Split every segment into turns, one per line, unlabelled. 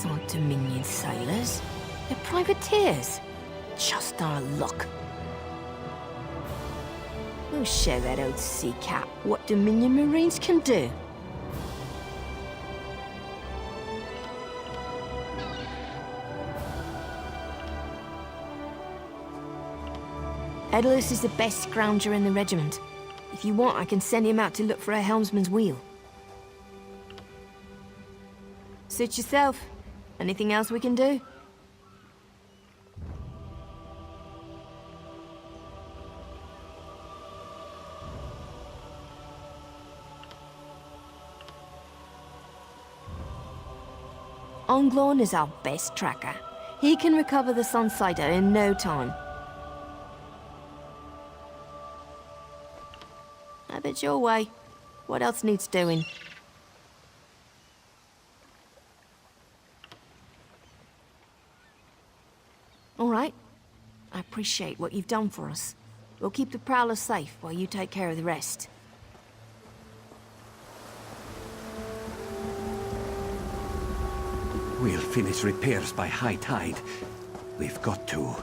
These aren't Dominion sailors. They're privateers. Just our luck. We'll show that old sea cat what Dominion Marines can do. Edalus is the best scrounger in the regiment. If you want, I can send him out to look for a helmsman's wheel. Suit yourself. Anything else we can do? Onglorn is our best tracker. He can recover the Sunsider in no time. Have it your way. What else needs doing? All right. I appreciate what you've done for us. We'll keep the Prowler safe while you take care of the rest.
We'll finish repairs by high tide. We've got to.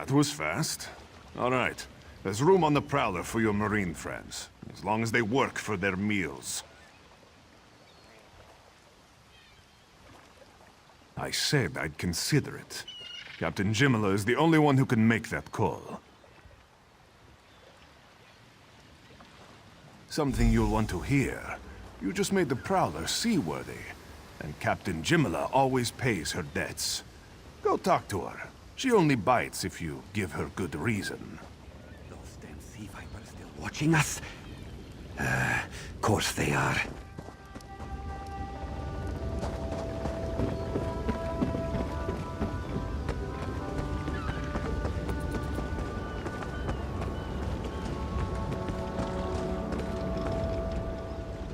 That was fast. All right. There's room on the Prowler for your Marine friends, as long as they work for their meals. I said I'd consider it. Captain Jimala is the only one who can make that call. Something you'll want to hear. You just made the Prowler seaworthy, and Captain Jimala always pays her debts. Go talk to her. She only bites if you give her good reason.
Those damn sea vipers still watching us? Course they are.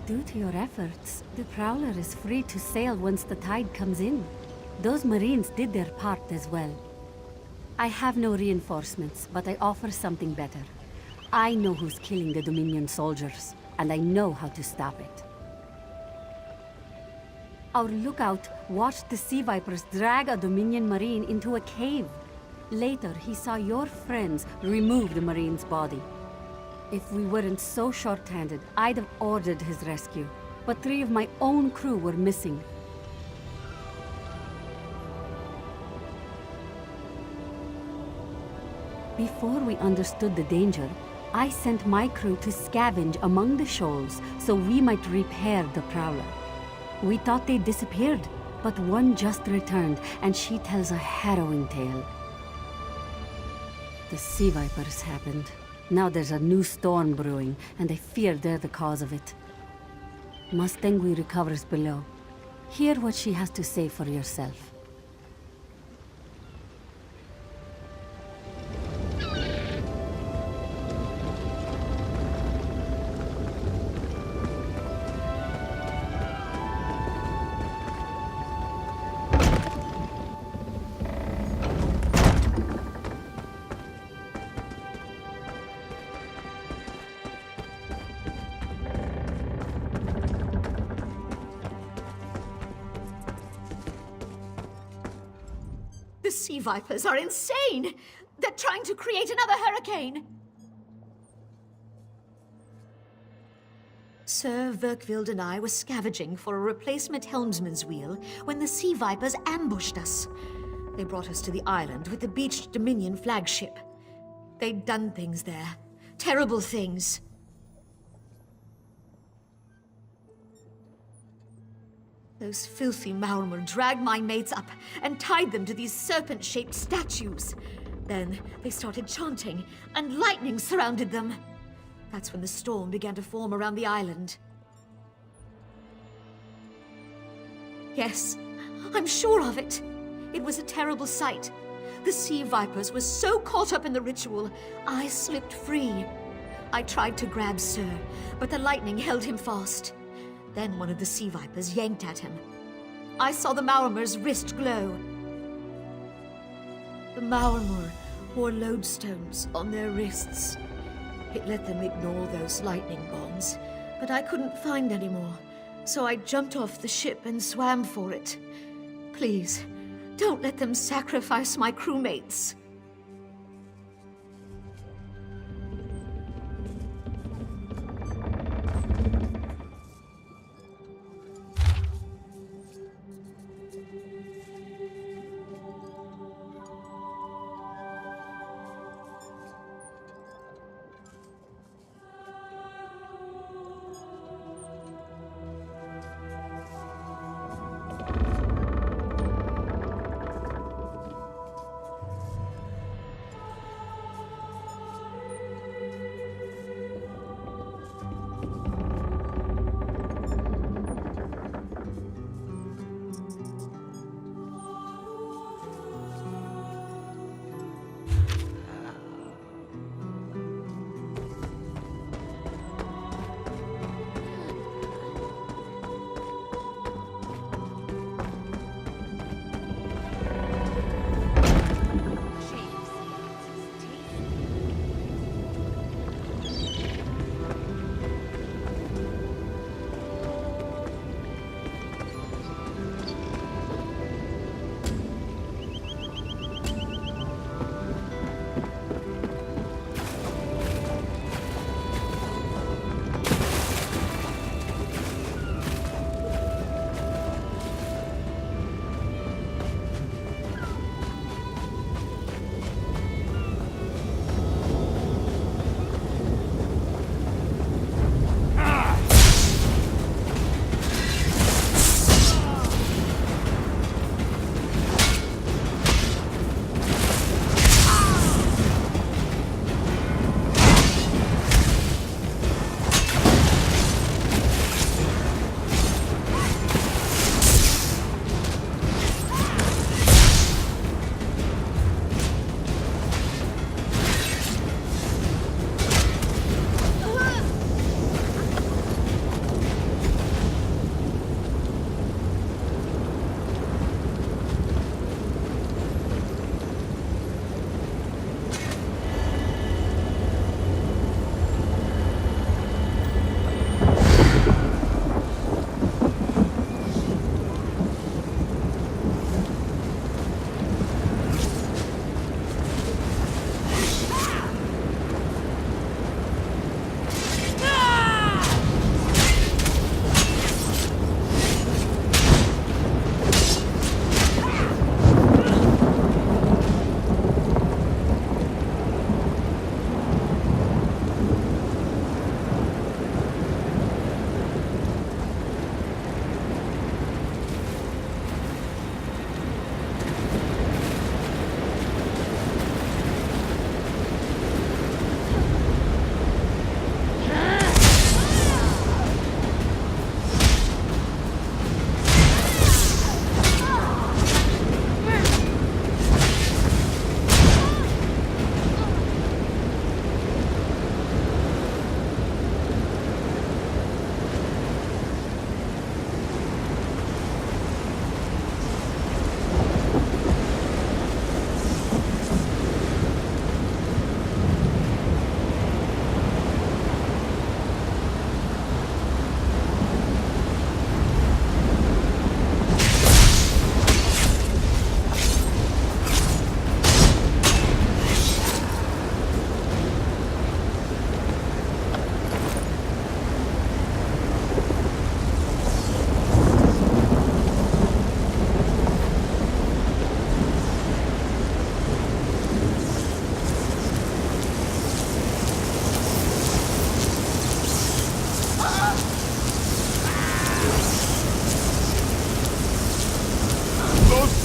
Due to your efforts, the Prowler is free to sail once the tide comes in. Those Marines did their part as well. I have no reinforcements, but I offer something better. I know who's killing the Dominion soldiers, and I know how to stop it. Our lookout watched the Sea Vipers drag a Dominion Marine into a cave. Later, he saw your friends remove the Marine's body. If we weren't so short-handed, I'd have ordered his rescue. But 3 of my own crew were missing. Before we understood the danger, I sent my crew to scavenge among the shoals so we might repair the Prowler. We thought they disappeared, but one just returned, and she tells a harrowing tale. The Sea Vipers happened. Now there's a new storm brewing, and I fear they're the cause of it. Mustangui recovers below. Hear what she has to say for yourself.
The Sea Vipers are insane! They're trying to create another hurricane! Sir Verkvild and I were scavenging for a replacement helmsman's wheel when the Sea Vipers ambushed us. They brought us to the island with the beached Dominion flagship. They'd done things there. Terrible things. Those filthy Maormer dragged my mates up and tied them to these serpent-shaped statues. Then they started chanting, and lightning surrounded them. That's when the storm began to form around the island. Yes, I'm sure of it. It was a terrible sight. The Sea Vipers were so caught up in the ritual, I slipped free. I tried to grab Sir, but the lightning held him fast. Then one of the Sea Vipers yanked at him. I saw the Maormer's wrist glow. The Maormer wore lodestones on their wrists. It let them ignore those lightning bombs, but I couldn't find any more, so I jumped off the ship and swam for it. Please, don't let them sacrifice my crewmates.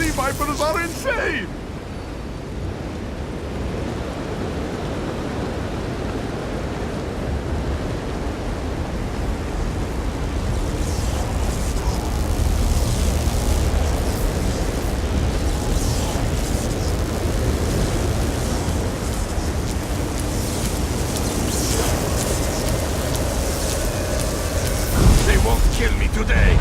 sea vipers are insane! They won't kill me today!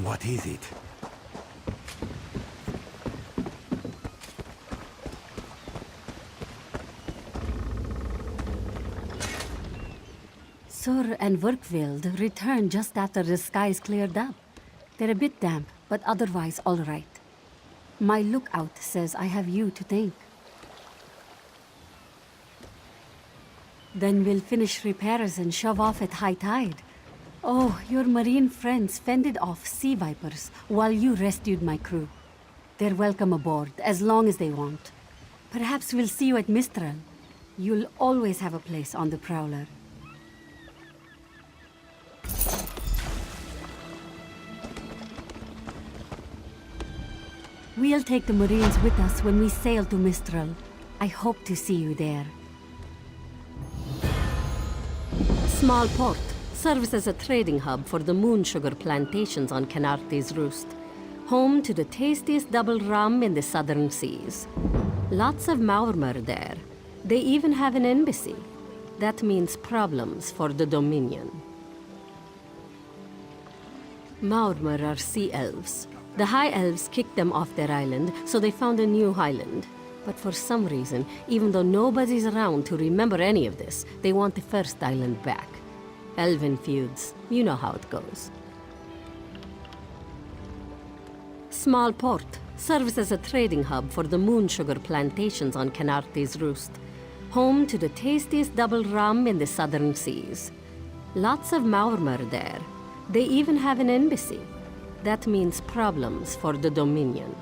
What is it?
Sur and Werkveld returned just after the skies cleared up. They're a bit damp, but otherwise all right. My lookout says I have you to thank. Then we'll finish repairs and shove off at high tide. Oh, your marine friends fended off sea vipers while you rescued my crew. They're welcome aboard, as long as they want. Perhaps we'll see you at Mistral. You'll always have a place on the Prowler. We'll take the Marines with us when we sail to Mistral. I hope to see you there. Small port serves as a trading hub for the moon sugar plantations on Canarte's Roost, home to the tastiest double rum in the southern seas. Lots of Maormer there. They even have an embassy. That means problems for the Dominion. Maormer are sea elves. The High Elves kicked them off their island, so they found a new highland. But for some reason, even though nobody's around to remember any of this, they want the first island back. Elven feuds, you know how it goes. Small port serves as a trading hub for the moon sugar plantations on Canarte's Roost, home to the tastiest double rum in the southern seas. Lots of Maormer there. They even have an embassy. That means problems for the Dominion.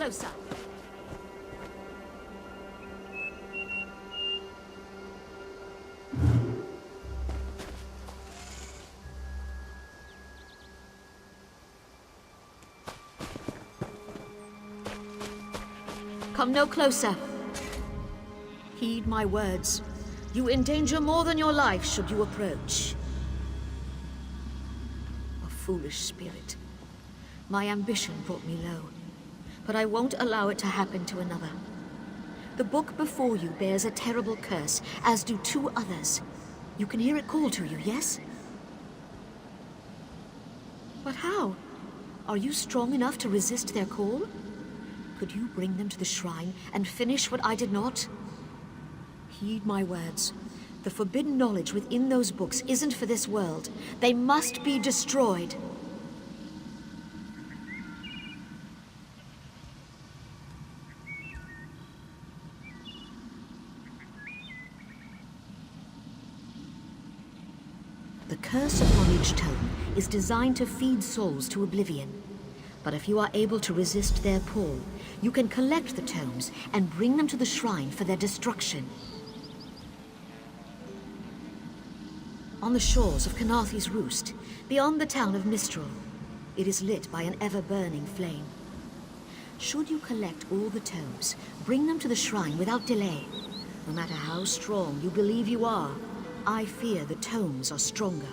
closer. Come no closer. Heed my words. You endanger more than your life should you approach. A foolish spirit. My ambition brought me low, but I won't allow it to happen to another. The book before you bears a terrible curse, as do 2 others. You can hear it call to you, yes? But how? Are you strong enough to resist their call? Could you bring them to the shrine and finish what I did not? Heed my words. The forbidden knowledge within those books isn't for this world. They must be destroyed. The curse upon each tome is designed to feed souls to oblivion. But if you are able to resist their pull, you can collect the tomes and bring them to the shrine for their destruction. On the shores of Kanaathi's Roost, beyond the town of Mistral, it is lit by an ever-burning flame. Should you collect all the tomes, bring them to the shrine without delay. No matter how strong you believe you are, I fear the tomes are stronger.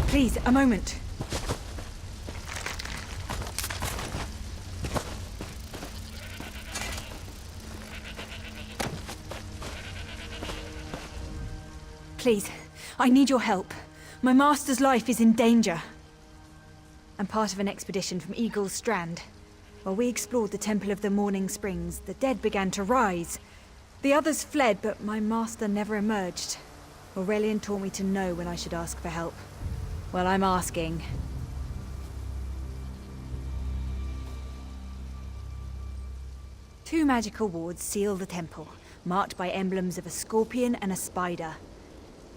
Please, a moment. Please, I need your help. My master's life is in danger. I'm part of an expedition from Eagle's Strand. While we explored the Temple of the Morning Springs, the dead began to rise. The others fled, but my master never emerged. Aurelian taught me to know when I should ask for help. Well, I'm asking. Two magical wards seal the temple, marked by emblems of a scorpion and a spider.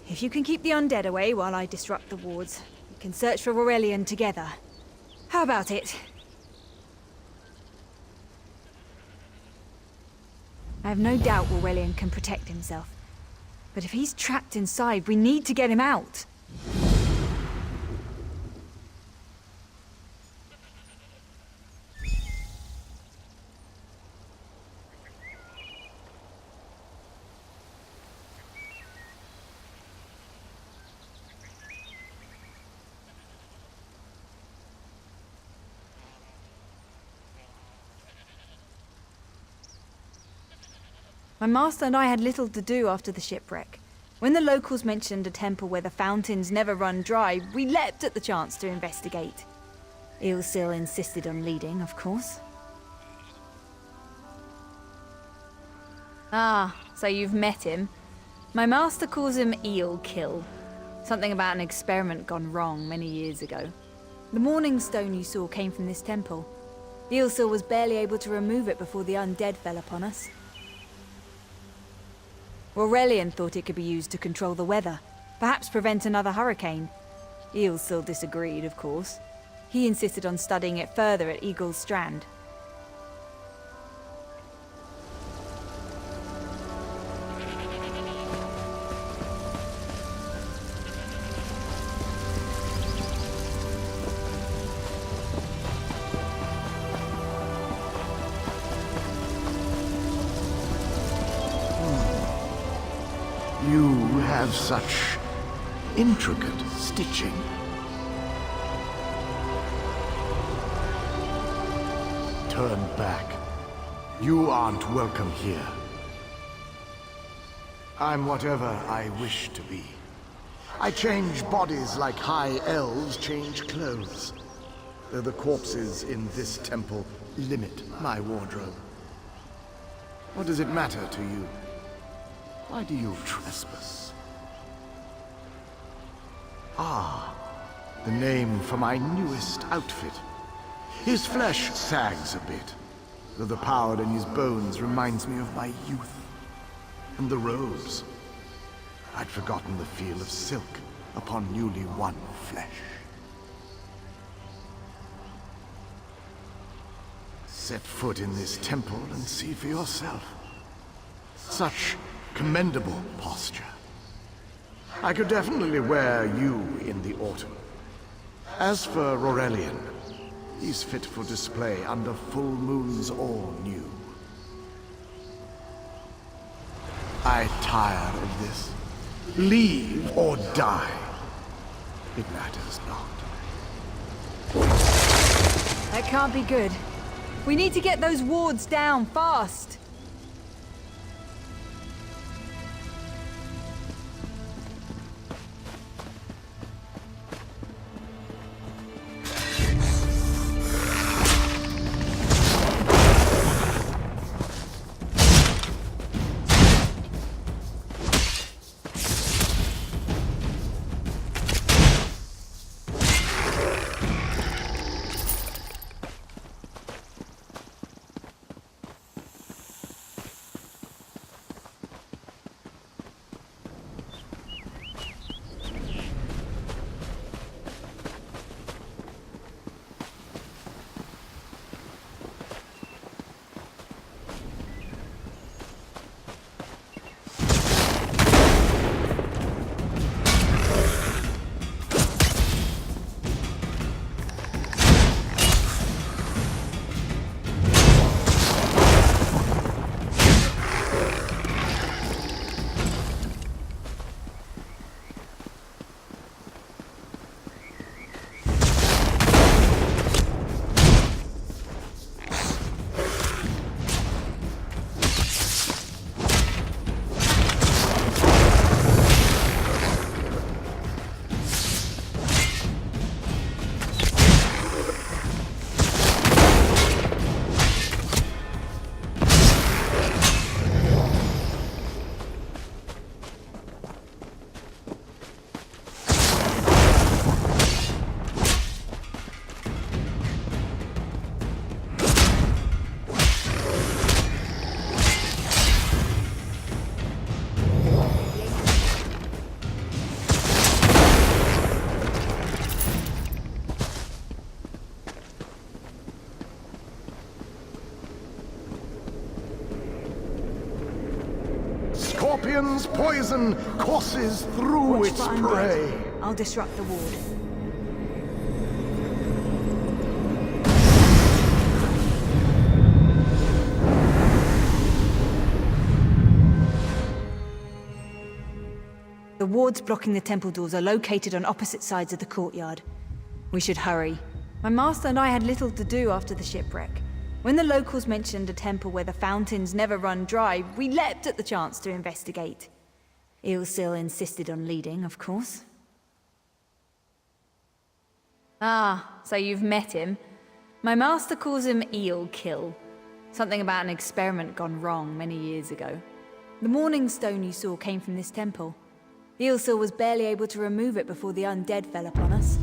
If you can keep the undead away while I disrupt the wards, we can search for Aurelian together. How about it? I have no doubt Aurelian can protect himself. But if he's trapped inside, we need to get him out. My master and I had little to do after the shipwreck. When the locals mentioned a temple where the fountains never run dry, we leapt at the chance to investigate. Eilsil insisted on leading, of course. Ah, so you've met him. My master calls him Eelkill. Something about an experiment gone wrong many years ago. The Morning Stone you saw came from this temple. Eilsil was barely able to remove it before the undead fell upon us. Aurelian thought it could be used to control the weather, perhaps prevent another hurricane. Eilsil disagreed, of course. He insisted on studying it further at Eagle's Strand.
You have such intricate stitching. Turn back. You aren't welcome here. I'm whatever I wish to be. I change bodies like high elves change clothes. Though the corpses in this temple limit my wardrobe. What does it matter to you? Why do you trespass? Ah, the name for my newest outfit. His flesh sags a bit, though the power in his bones reminds me of my youth. And the robes. I'd forgotten the feel of silk upon newly won flesh. Set foot in this temple and see for yourself. Such commendable posture. I could definitely wear you in the autumn. As for Aurelian, he's fit for display under full moons all new. I tire of this. Leave or die. It matters not.
That can't be good. We need to get those wards down fast.
scorpion's poison courses through
Watch
its
for undead.
prey.
I'll disrupt the ward. The wards blocking the temple doors are located on opposite sides of the courtyard. We should hurry. My master and I had little to do after the shipwreck. When the locals mentioned a temple where the fountains never run dry, we leapt at the chance to investigate. Eilsil insisted on leading, of course. Ah, so you've met him. My master calls him Eelkill. Something about an experiment gone wrong many years ago. The Morning Stone you saw came from this temple. Eilsil was barely able to remove it before the undead fell upon us.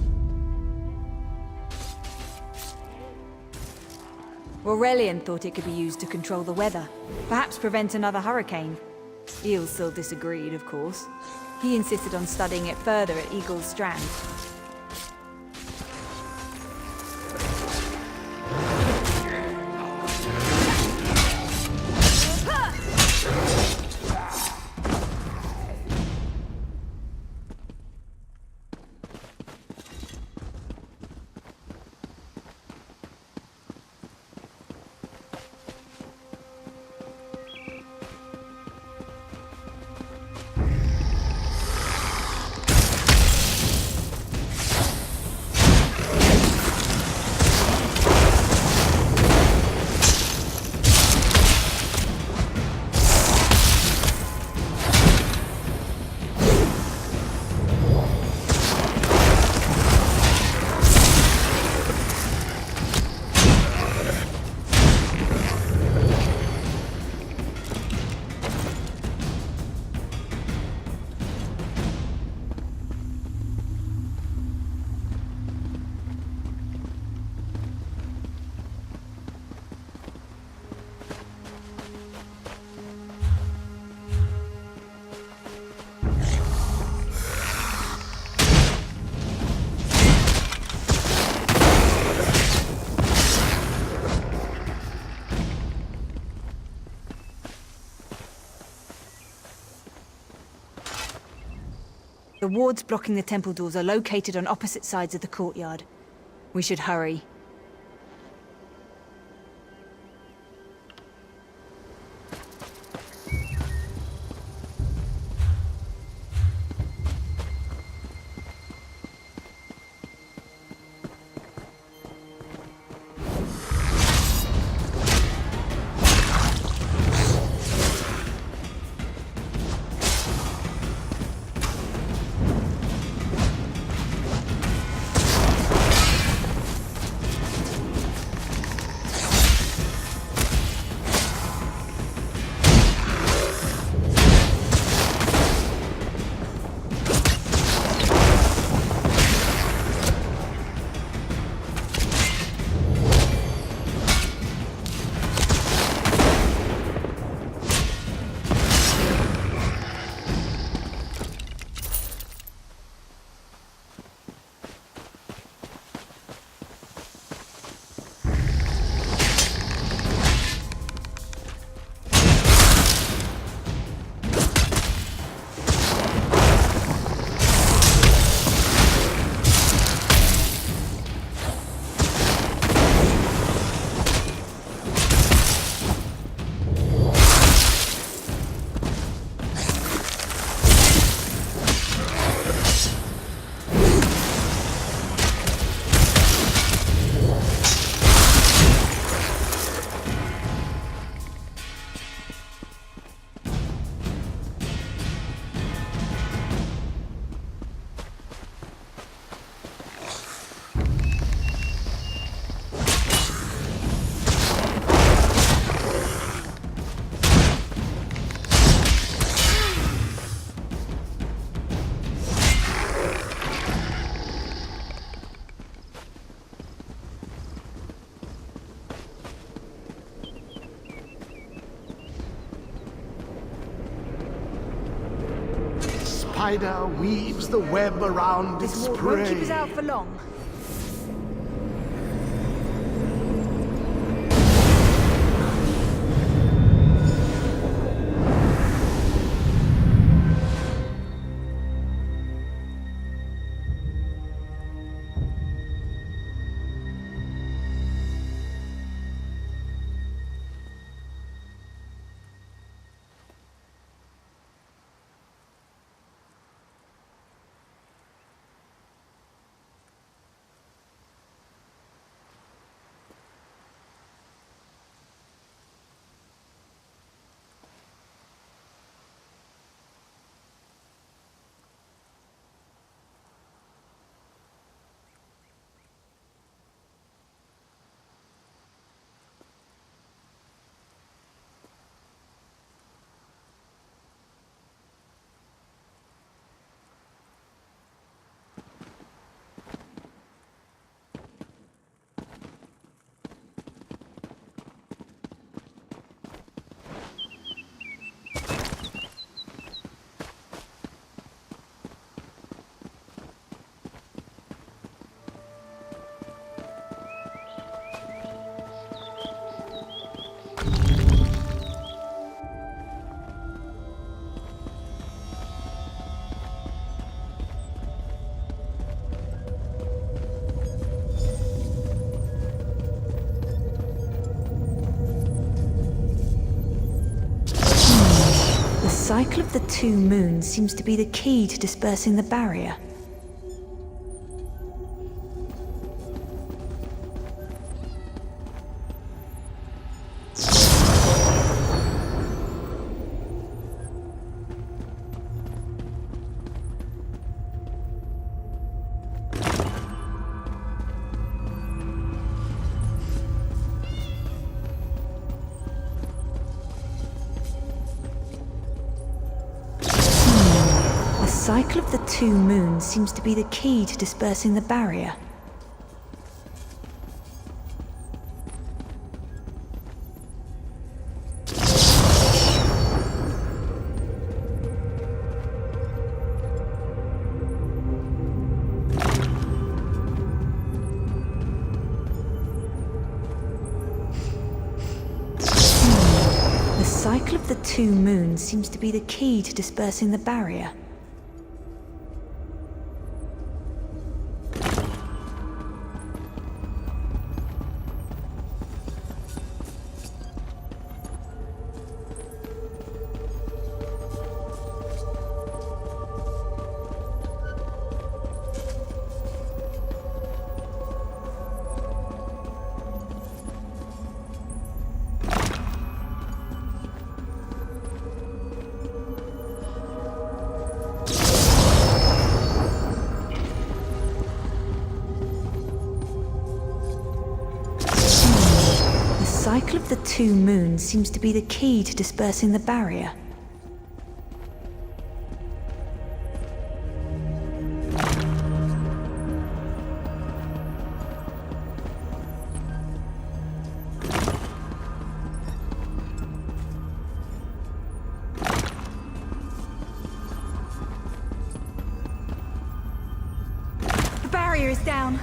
Aurelian thought it could be used to control the weather, perhaps prevent another hurricane. Eilsil disagreed, of course. He insisted on studying it further at Eagle's Strand. The wards blocking the temple doors are located on opposite sides of the courtyard. We should hurry.
Spider weaves the web around its
This ward won't keep us
prey.
out for long. cycle of the two moons seems to be the key to dispersing the barrier. The cycle of the two moons seems to be the key to dispersing the barrier. The cycle of the two moons seems to be the key to dispersing the barrier. The cycle of the two moons seems to be the key to dispersing the barrier. The barrier is down.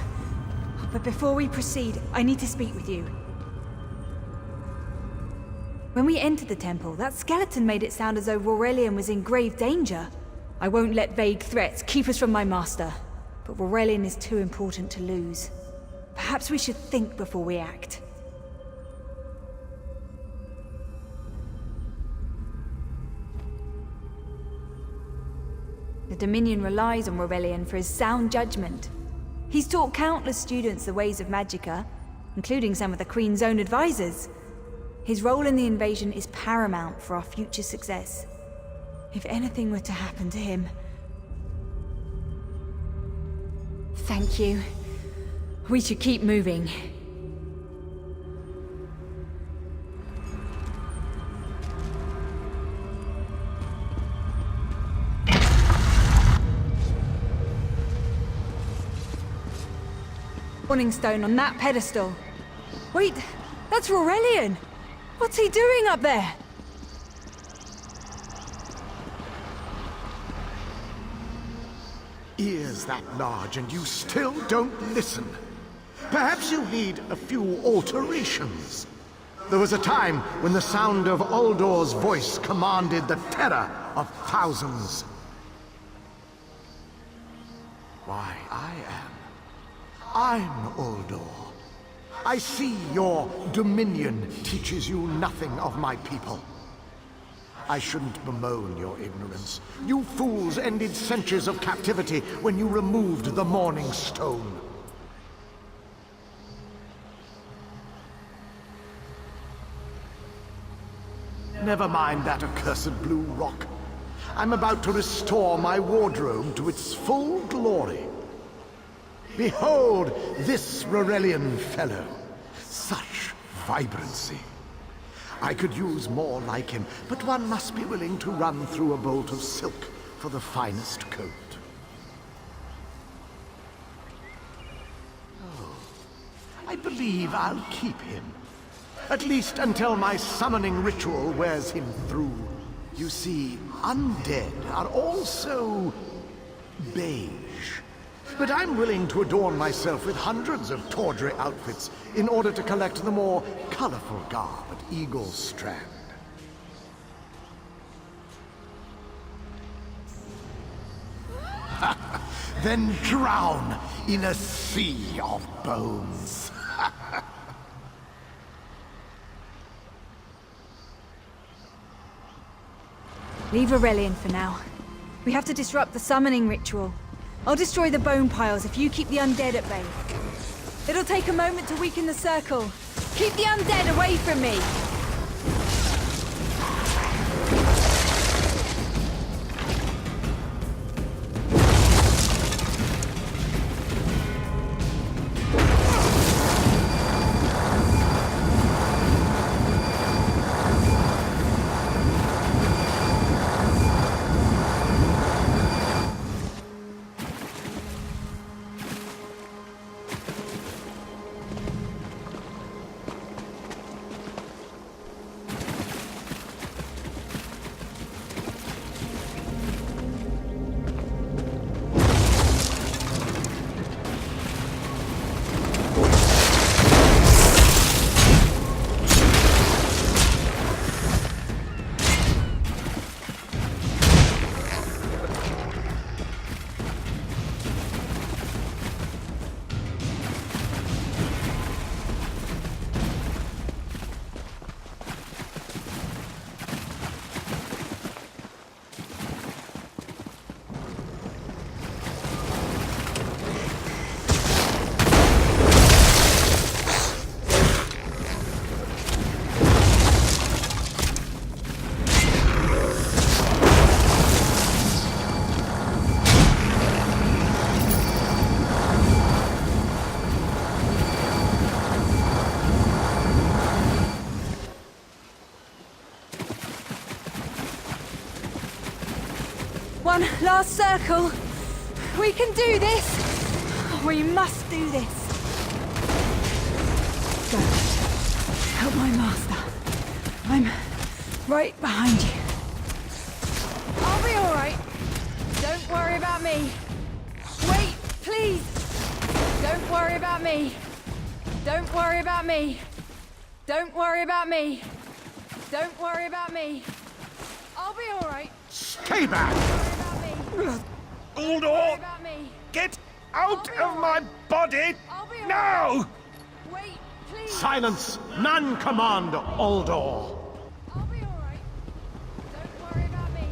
But before we proceed, I need to speak with you. When we entered the temple, that skeleton made it sound as though Aurelian was in grave danger. I won't let vague threats keep us from my master, but Aurelian is too important to lose. Perhaps we should think before we act. The Dominion relies on Aurelian for his sound judgment. He's taught countless students the ways of Magicka, including some of the Queen's own advisors. His role in the invasion is paramount for our future success. If anything were to happen to him... Thank you. We should keep moving. Warning stone on that pedestal. Wait, that's Aurelian! What's he doing up there?
Ears that large and you still don't listen. Perhaps you need a few alterations. There was a time when the sound of Uldor's voice commanded the terror of thousands. Why, I'm Uldor. I see your Dominion teaches you nothing of my people. I shouldn't bemoan your ignorance. You fools ended centuries of captivity when you removed the Morning Stone. Never mind that accursed blue rock. I'm about to restore my wardrobe to its full glory. Behold this Aurelian fellow. Such vibrancy. I could use more like him, but one must be willing to run through a bolt of silk for the finest coat. Oh, I believe I'll keep him. At least until my summoning ritual wears him through. You see, undead are also beige. But I'm willing to adorn myself with hundreds of tawdry outfits in order to collect the more colorful garb at Eagle Strand. Then drown in a sea of bones.
Leave Aurelian for now. We have to disrupt the summoning ritual. I'll destroy the bone piles if you keep the undead at bay. It'll take a moment to weaken the circle. Keep the undead away from me! One last circle. We can do this. We must do this. Go. Help my master. I'm right behind you. I'll be all right. Don't worry about me. Wait, please. Don't worry about me. Don't worry about me. Don't worry about me. Don't worry about me. I'll be all right.
Stay back!
Uldor! Get out of my body! Now!
Wait, please.
Silence! None command Uldor!
I'll be all right. Don't worry about me.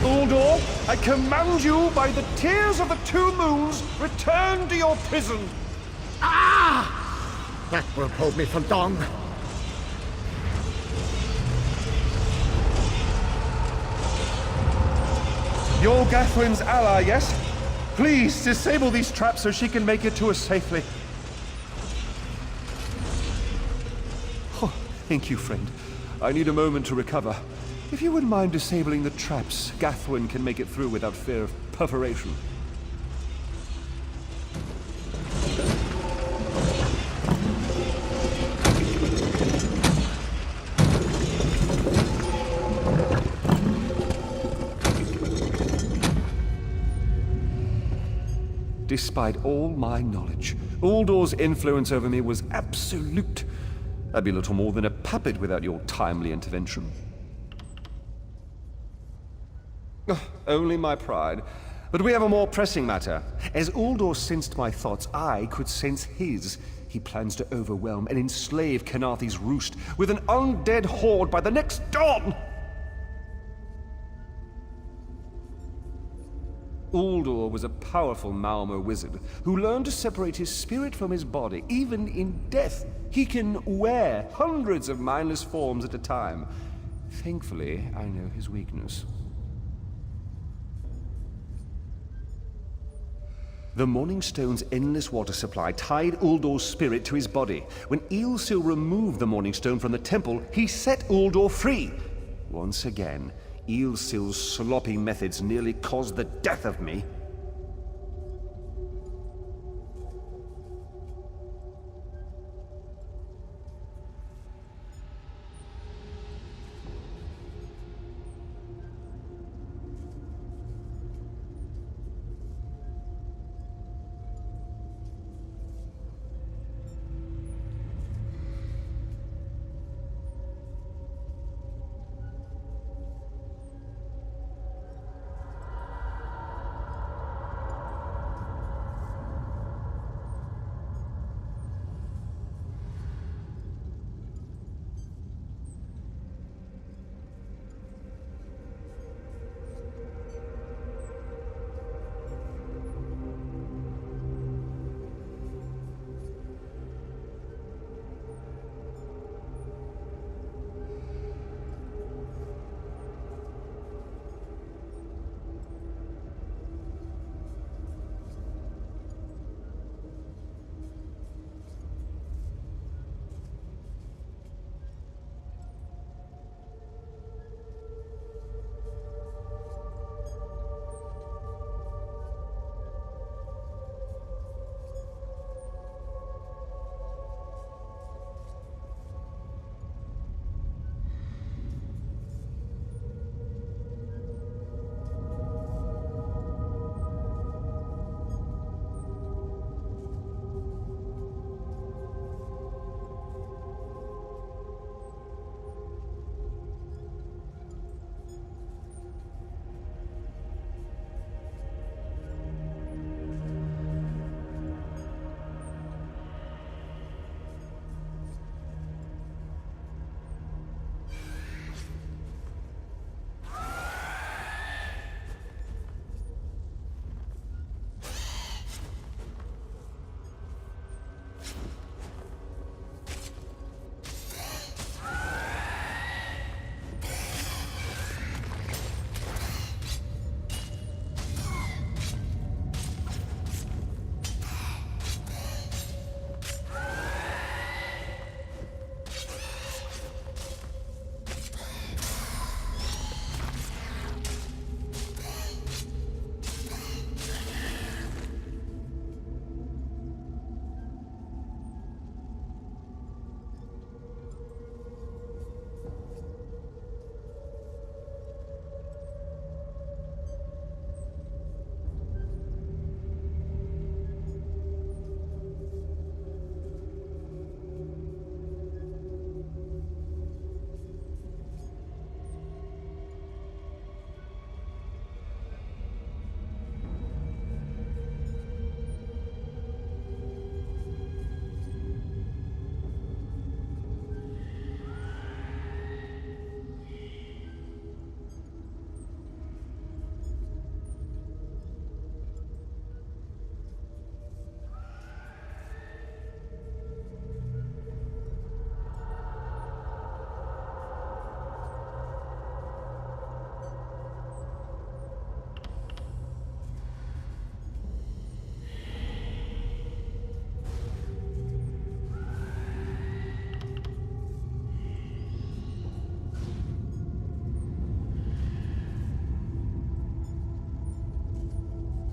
Uldor, I command you by the tears of the two moons, return to your prison.
Ah! That will hold me for long.
You're Gathwin's ally, yes? Please, disable these traps so she can make it to us safely. Oh, thank you, friend. I need a moment to recover. If you wouldn't mind disabling the traps, Gathwin can make it through without fear of perforation. Despite all my knowledge, Uldor's influence over me was absolute. I'd be little more than a puppet without your timely intervention. Only my pride. But we have a more pressing matter. As Uldor sensed my thoughts, I could sense his. He plans to overwhelm and enslave Khenarthi's roost with an undead horde by the next dawn!
Uldor was a powerful Malmo wizard who learned to separate his spirit from his body. Even in death, he can wear hundreds of mindless forms at a time. Thankfully, I know his weakness. The Morning Stone's endless water supply tied Uldor's spirit to his body. When Eilsil removed the Morning Stone from the temple, he set Uldor free. Once again, Eilsil's sloppy methods nearly caused the death of me.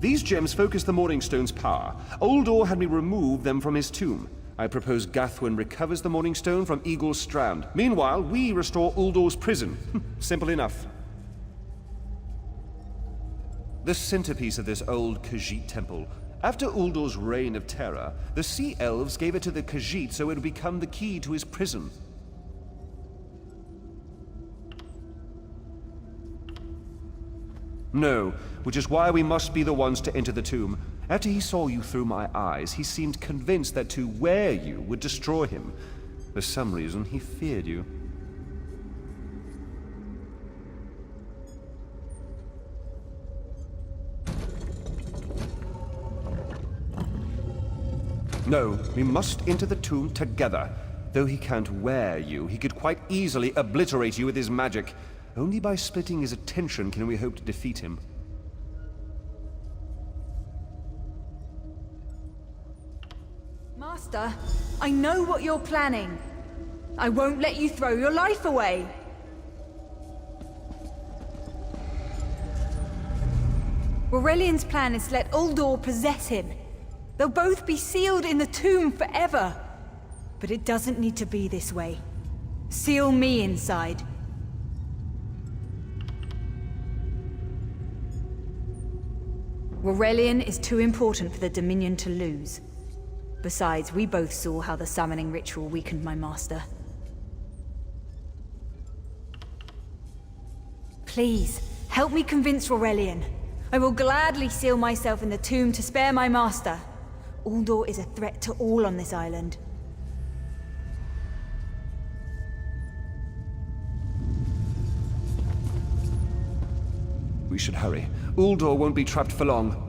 These gems focus the Morning Stone's power. Uldor had me remove them from his tomb. I propose Gathwin recovers the Morning Stone from Eagle's Strand. Meanwhile, we restore Uldor's prison. Simple enough. The centerpiece of this old Khajiit temple. After Uldor's reign of terror, the Sea Elves gave it to the Khajiit so it would become the key to his prison. No, which is why we must be the ones to enter the tomb. After he saw you through my eyes, he seemed convinced that to wear you would destroy him. For some reason, he feared you. No, we must enter the tomb together. Though he can't wear you, he could quite easily obliterate you with his magic. Only by splitting his attention can we hope to defeat him.
Master, I know what you're planning. I won't let you throw your life away. Aurelian's plan is to let Uldor possess him. They'll both be sealed in the tomb forever. But it doesn't need to be this way. Seal me inside. Aurelian is too important for the Dominion to lose. Besides, we both saw how the summoning ritual weakened my master. Please, help me convince Aurelian. I will gladly seal myself in the tomb to spare my master. Uldor is a threat to all on this island.
We should hurry. Uldor won't be trapped for long.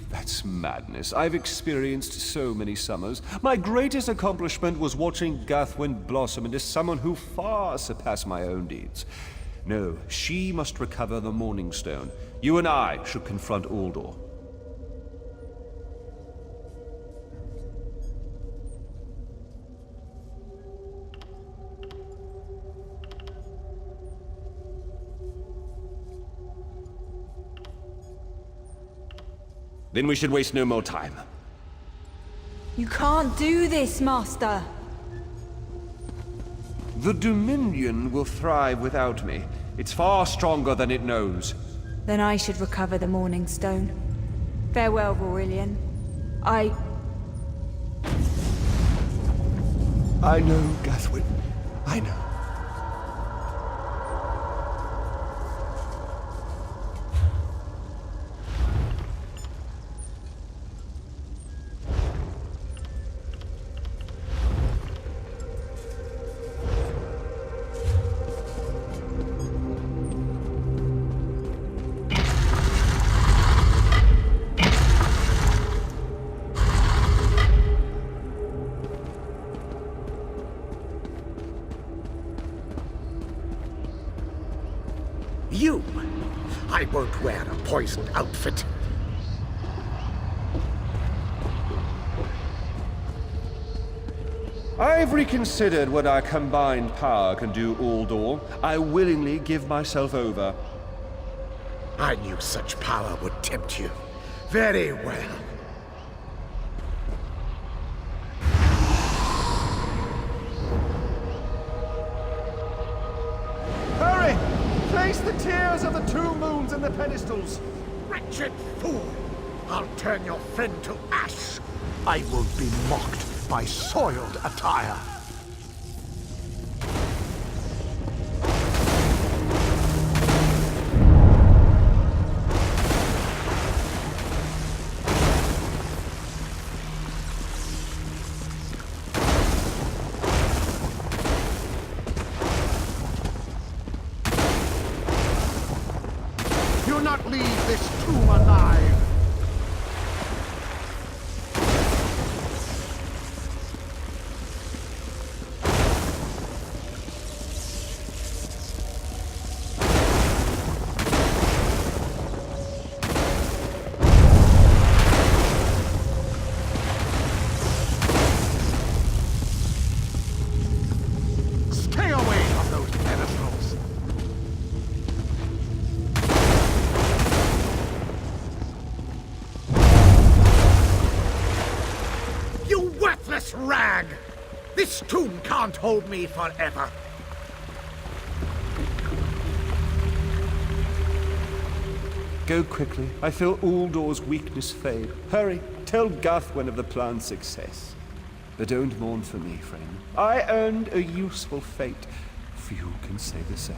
That's madness. I've experienced so many summers. My greatest accomplishment was watching Gathwin blossom into someone who far surpassed my own deeds. No, she must recover the Morning Stone. You and I should confront Uldor. Then we should waste no more time.
You can't do this, Master.
The Dominion will thrive without me. It's far stronger than it knows.
Then I should recover the Morning Stone. Farewell, Aurelian. I
know, Gathwin. I know.
You! I won't wear a poisoned outfit.
I've reconsidered what our combined power can do, Uldor. I willingly give myself over.
I knew such power would tempt you. Very well.
Hurry! Place the tears of the two moons in the pedestals.
Wretched fool! I'll turn your friend to ash. I won't be mocked by soiled attire. Do not leave this tomb alive! Stay away from those pedestals! You worthless rag! This tomb can't hold me forever.
Go quickly. I feel Uldor's weakness fade. Hurry, tell Gathwin of the plan's success. But don't mourn for me, friend. I earned a useful fate. Few can say the same.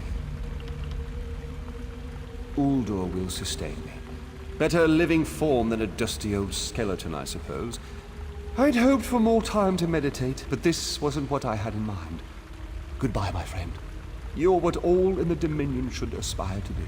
Uldor will sustain me. Better a living form than a dusty old skeleton, I suppose. I'd hoped for more time to meditate, but this wasn't what I had in mind. Goodbye, my friend. You're what all in the Dominion should aspire to be.